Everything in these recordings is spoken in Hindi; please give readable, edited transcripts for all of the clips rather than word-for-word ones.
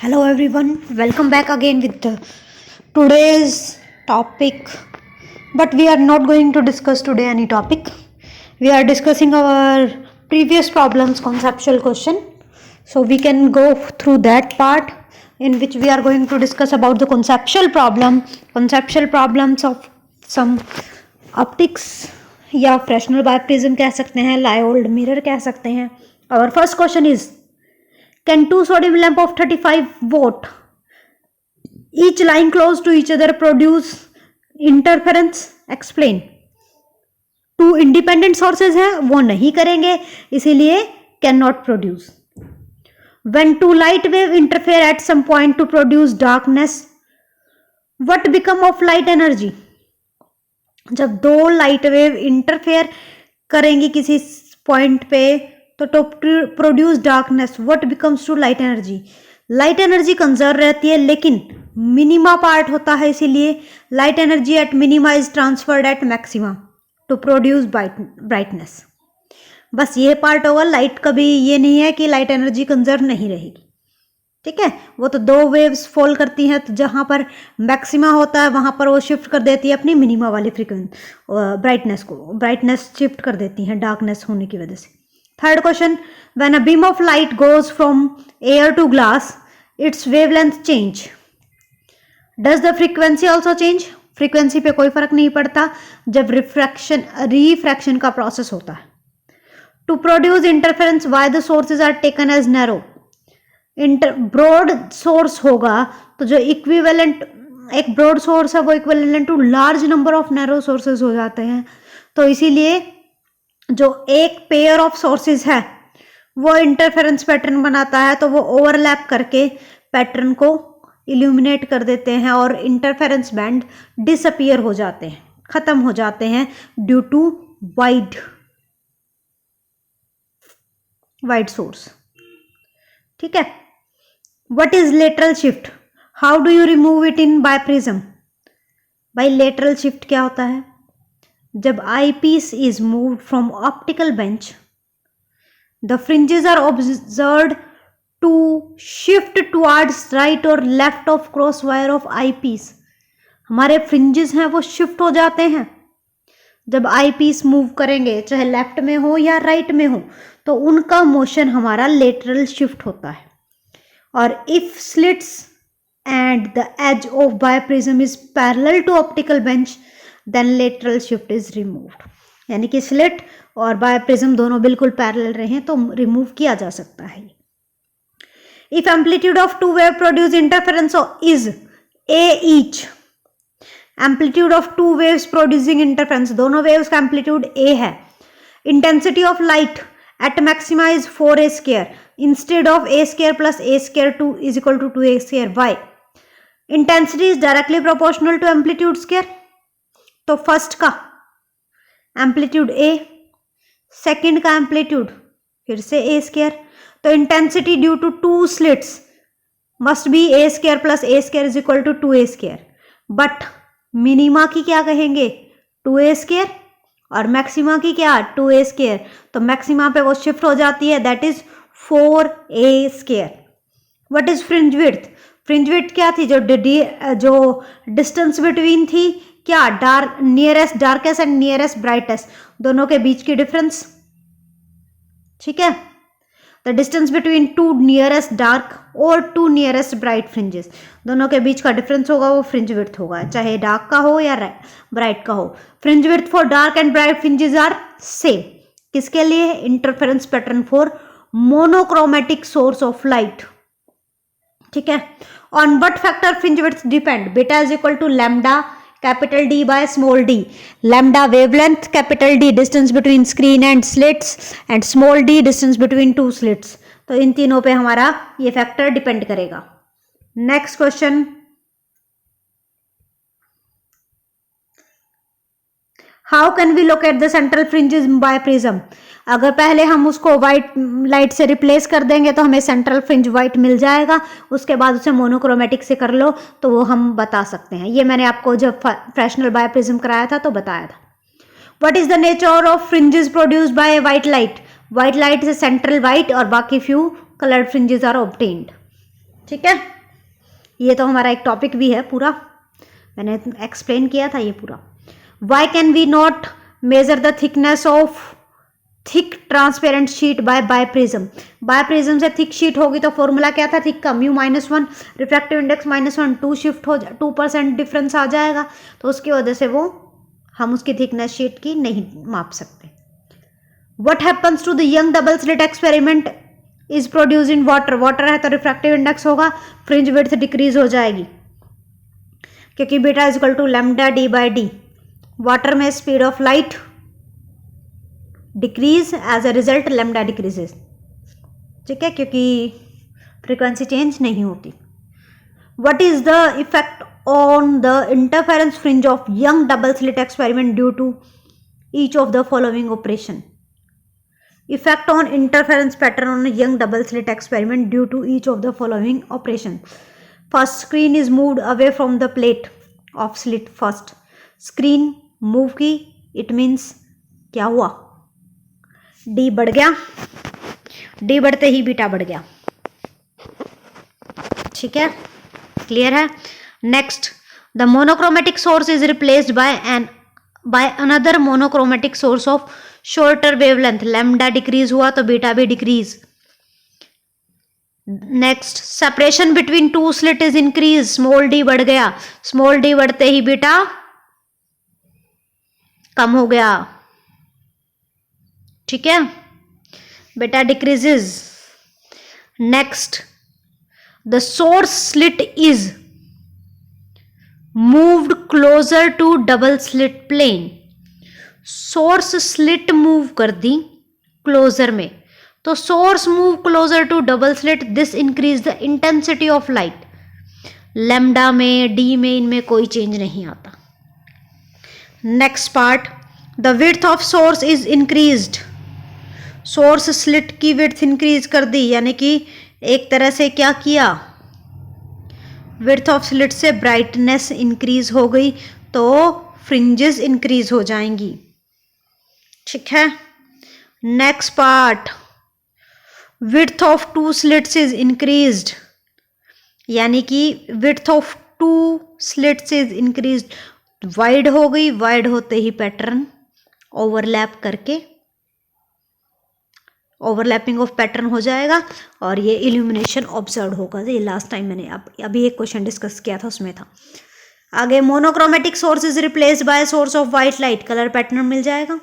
Hello everyone, welcome back again with today's topic. But we are not going to discuss today any topic. We are discussing our previous problems conceptual question. So we can go through that part in which we are going to discuss about the conceptual problems of some optics या फ्रैक्शनल बायप्रिज्म कह सकते हैं, लायोल्ड मिरर कह सकते हैं. Our first question is, can two sodium lamp of 35 watt each lying close to each other produce interference? Explain. Two independent sources हैं, वो नहीं करेंगे, इसीलिए can not produce. When two light wave interfere at some point to produce darkness, what become of light energy? जब दो लाइट वेव इंटरफेयर करेंगी किसी पॉइंट पे तो produce darkness, what becomes to light energy? Light energy conserve रहती है लेकिन मिनिमा पार्ट होता है, इसीलिए light energy at minima is transferred at maxima to produce brightness. बस ये पार्ट होगा. लाइट कभी ये नहीं है कि लाइट एनर्जी कंजर्व नहीं रहेगी. ठीक है, वो तो दो वेव्स फॉल करती हैं, तो जहाँ पर मैक्सिमा होता है वहाँ पर वो शिफ्ट कर देती है अपनी मिनिमा वाली ब्राइटनेस को, ब्राइटनेस शिफ्ट कर देती हैं डार्कनेस होने की वजह से. Third question, when a beam of light goes from air to glass its wavelength change, does the frequency also change? Frequency पे कोई फर्क नहीं पड़ता जब रिफ्रैक्शन का प्रोसेस होता है. To produce interference why the sources are taken as narrow. Broad source होगा तो जो इक्विवेलेंट एक ब्रॉड सोर्स है वो equivalent to large number of narrow sources हो जाते हैं. तो इसीलिए जो एक पेयर ऑफ सोर्सेज है वो इंटरफेरेंस पैटर्न बनाता है, तो वो ओवरलैप करके पैटर्न को इल्यूमिनेट कर देते हैं और इंटरफेरेंस बैंड डिसअपीयर हो जाते हैं, खत्म हो जाते हैं ड्यू टू वाइड सोर्स. ठीक है. What is lateral shift? How do you remove it in biprism? भाई लेटरल शिफ्ट क्या होता है? जब eyepiece is moved from optical bench the fringes are observed to shift towards right और left of cross wire of eyepiece. हमारे फ्रिंजेस हैं वो शिफ्ट हो जाते हैं जब आई पीस मूव करेंगे, चाहे लेफ्ट में हो या राइट में हो, तो उनका मोशन हमारा लेटरल शिफ्ट होता है. और if slits and the edge of biprism is parallel to optical bench then lateral shift is removed. यानी कि स्लिट और बायप्रिज्म दोनों बिल्कुल पैरेलल रहे तो रिमूव किया जा सकता है. If amplitude of two wave produce interference is a each, amplitude of two waves producing interference, दोनों वेव्स का एम्पलीट्यूड ए है. Intensity of light at maxima is 4a square instead of a square plus a square 2 is equal to 2a square. Why? Intensity is directly proportional to amplitude square. तो फर्स्ट का एम्पलीट्यूड a, सेकंड का एम्पलीट्यूड फिर से a स्क्वायर. तो intensity due to two slits must be a square plus a square is equal to 2a square. But minima की क्या कहेंगे? 2a स्क्वायर और मैक्सिमा की क्या? 2a square. तो मैक्सिमा पे वो शिफ्ट हो जाती है, that is 4a square. What is fringe width? Fringe width क्या थी? जो डिस्टेंस बिटवीन थी क्या? Nearest darkest and nearest brightest, दोनों के बीच की डिफरेंस. ठीक है. The distance between to nearest dark और टू नियरेस्ट ब्राइट फ्रिंजेस, दोनों के बीच का डिफरेंस होगा वो फ्रिंज विड्थ होगा, चाहे डार्क का हो या ब्राइट का हो. Fringe width for dark and bright fringes are same. किसके लिए? Interference pattern for monochromatic source of light. ठीक है. On what factor fringe width depend? Beta is equal to lambda capital D by small d. लैम्डा वेवलेंथ, capital D distance between screen and slits, and small d distance between two slits. तो इन तीनों पे हमारा ये फैक्टर डिपेंड करेगा. Next question, how can we locate the central fringes by prism? अगर पहले हम उसको वाइट लाइट से रिप्लेस कर देंगे तो हमें सेंट्रल फ्रिंज वाइट मिल जाएगा, उसके बाद उसे मोनोक्रोमेटिक से कर लो तो वो हम बता सकते हैं. ये मैंने आपको जब फ्रैक्शनल बायप्रिज्म कराया था तो बताया था. What is the nature of fringes produced by white light? White light से सेंट्रल वाइट और बाकी few coloured fringes are obtained. ठीक है, ये तो हमारा एक टॉपिक भी है पूरा, मैंने एक्सप्लेन किया था ये पूरा। Why can we not measure the thickness of thick transparent sheet by prism? By prism से थिक शीट होगी तो फॉर्मूला क्या था थिक का, म्यू -1, रिफ्रैक्टिव इंडेक्स -1, 2 शिफ्ट हो 2% डिफरेंस आ जाएगा, तो उसकी वजह से वो हम उसकी थिकनेस शीट की नहीं माप सकते। What happens to the Young double slit experiment is produce in water? Water है तो रिफ्रैक्टिव इंडेक्स होगा, फ्रिंज विड्थ डिक्रीज हो जाएगी क्योंकि beta is equal to lambda D by d. Water में speed of light decrease, as a result lambda decreases, ठीक है, क्योंकि फ्रीक्वेंसी चेंज नहीं होती। What is the effect on the interference fringe of Young double slit experiment due to each of the following operation? Effect on interference pattern on a young double slit experiment due to each of the following operation. First, screen is moved away from the plate of slit first. Screen move की, it means क्या हुआ, D बढ़ गया, D बढ़ते ही बीटा बढ़ गया, ठीक है, क्लियर है। Next, the monochromatic source is replaced by another monochromatic source of shorter wavelength, lambda decrease हुआ तो बीटा भी decrease. Next, separation between two slit is increase, small D बढ़ गया, स्मॉल डी बढ़ते ही बीटा कम हो गया, ठीक है, beta decreases. Next, the source slit is moved closer to double slit plane, source slit move कर दी क्लोजर में, तो source move closer to double slit, this increase the intensity of light. Lambda में, डी में, इनमें कोई चेंज नहीं आता। Next part, the width of source is increased, source slit की विड्थ इंक्रीज कर दी, यानी कि एक तरह से क्या किया, विड्थ ऑफ स्लिट से ब्राइटनेस इंक्रीज हो गई तो फ्रिंजेस इंक्रीज हो जाएंगी, ठीक है। Next part, width of two slits is increased, यानी कि width of two slits is increased, wide हो गई, वाइड होते ही पैटर्न ओवरलैप करके ओवरलैपिंग ऑफ पैटर्न हो जाएगा और ये इल्यूमिनेशन ऑब्जर्व होगा। ये लास्ट टाइम मैंने अभी एक क्वेश्चन डिस्कस किया था उसमें था। आगे, monochromatic source is replaced by source of white light, colour pattern मिल जाएगा,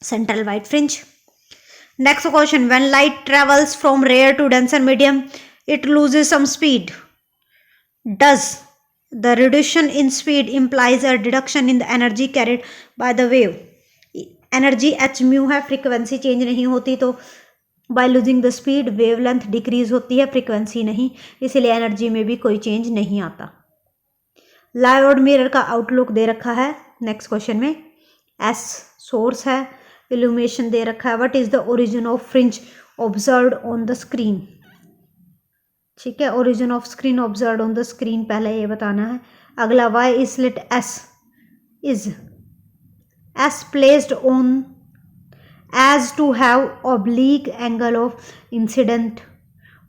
central white fringe. Next question, when light travels from rare to denser medium it loses some speed, does the reduction in speed implies a reduction in the energy carried by the wave? Energy H mu है, फ्रीक्वेंसी चेंज नहीं होती तो by losing the speed wavelength decrease होती है, फ्रीक्वेंसी नहीं, इसीलिए एनर्जी में भी कोई चेंज नहीं आता। डायोड मिरर का आउटलुक दे रखा है नेक्स्ट क्वेश्चन में, एस सोर्स है, इल्यूमिनेशन दे रखा है, what is the origin of fringe observed on the screen, ठीक है, origin of screen observed on the screen पहले ये बताना है। अगला, why is slit S is S placed on as to have oblique angle of incident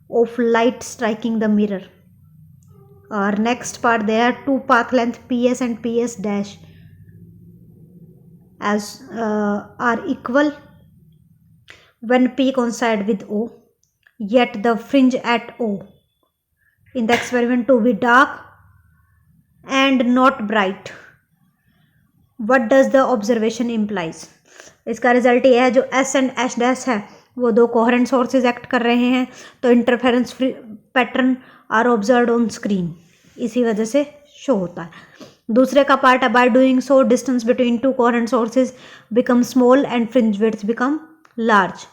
of light striking the mirror. Or next part, there are two path length PS and PS dash as are equal when P coincide with O, yet the fringe at O in the experiment to be dark and not bright. What does the observation implies? इसका रिजल्ट ये है, जो S एंड H डैश है वो दो कोहेरेंट सोर्सेज एक्ट कर रहे हैं तो interference pattern are observed on screen, इसी वजह से शो होता है। दूसरे का पार्ट है, by doing so distance between two coherent sources become small and fringe width become large.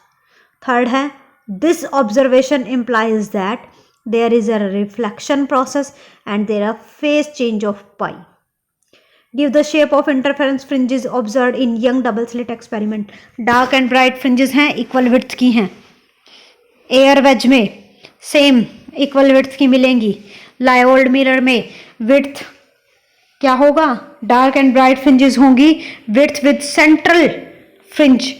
Third है, this observation implies that there is a reflection process and there are phase change of pi. Give the shape of interference fringes observed in young double slit experiment. Dark and bright fringes हैं, equal width की हैं। एयर वेज में सेम इक्वल width की मिलेंगी। लायोल्ड मिरर में width क्या होगा, डार्क एंड ब्राइट फ्रिंजेस होंगी, width with central fringe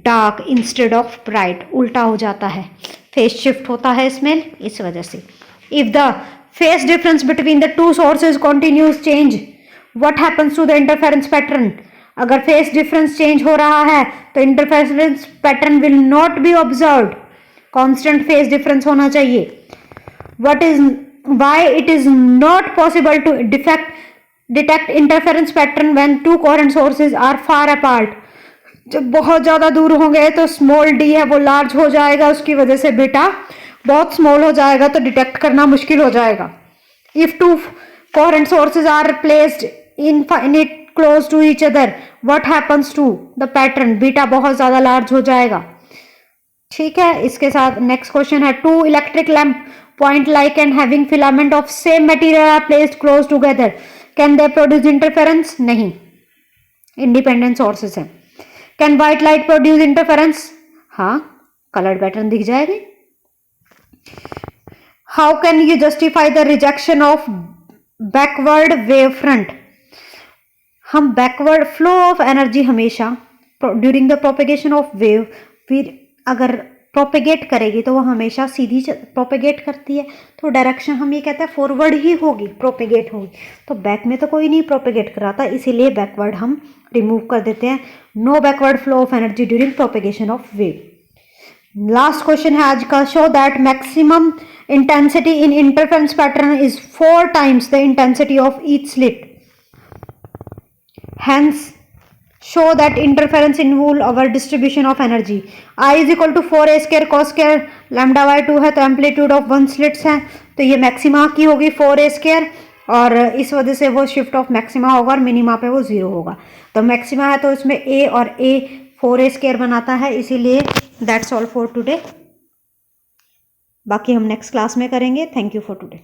dark instead of bright, उल्टा हो जाता है, फेज शिफ्ट होता है इसमें, इस वजह से। If the phase difference between the two sources continues change, what happens to the interference pattern? अगर phase difference change हो रहा है तो interference pattern will not be observed. Constant phase difference होना चाहिए. Why it is not possible to detect interference pattern when two current sources are far apart? जब बहुत ज़्यादा दूर होंगे तो स्मॉल डी है वो लार्ज हो जाएगा, उसकी वजह से बेटा बहुत स्मॉल हो जाएगा तो डिटेक्ट करना मुश्किल हो जाएगा. If two current sources are placed infinite close to each other, what happens to the pattern? Beta बहुत ज़्यादा लार्ज हो जाएगा. ठीक है, इसके साथ नेक्स्ट क्वेश्चन है, two electric lamp point like and having filament of same material are placed close together, can they produce interference? नहीं, independent sources हैं. Can white light produce interference? हाँ, colored pattern दिख जाएगी. How can you justify the rejection of backward wave front? हम backward flow of energy हमेशा during the propagation of wave, फिर अगर प्रोपेगेट करेगी तो वो हमेशा सीधी प्रोपेगेट करती है, तो डायरेक्शन हम ये कहते हैं फॉरवर्ड ही होगी, प्रोपेगेट होगी. तो बैक में तो कोई नहीं प्रोपेगेट कराता, इसीलिए बैकवर्ड हम रिमूव कर देते हैं. No backward flow of energy during propagation of wave. Last question है आज का, show that maximum intensity in interference pattern is 4 times the intensity of each slit. Hence, show that interference involve our distribution of energy. I is equal to 4a square cos square lambda by 2 है, तो एम्पलीट्यूड ऑफ 1 स्लिट्स है, तो ये मैक्सिमा की होगी 4a स्क्वायर, और इस वजह से वो शिफ्ट ऑफ मैक्सिमा होगा और मिनिमा पे वो 0 होगा. तो मैक्सिमा है तो इसमें a और a 4a स्क्वायर बनाता है, इसीलिए दैट्स ऑल फॉर टुडे. बाकी हम नेक्स्ट क्लास में करेंगे. Thank you for today.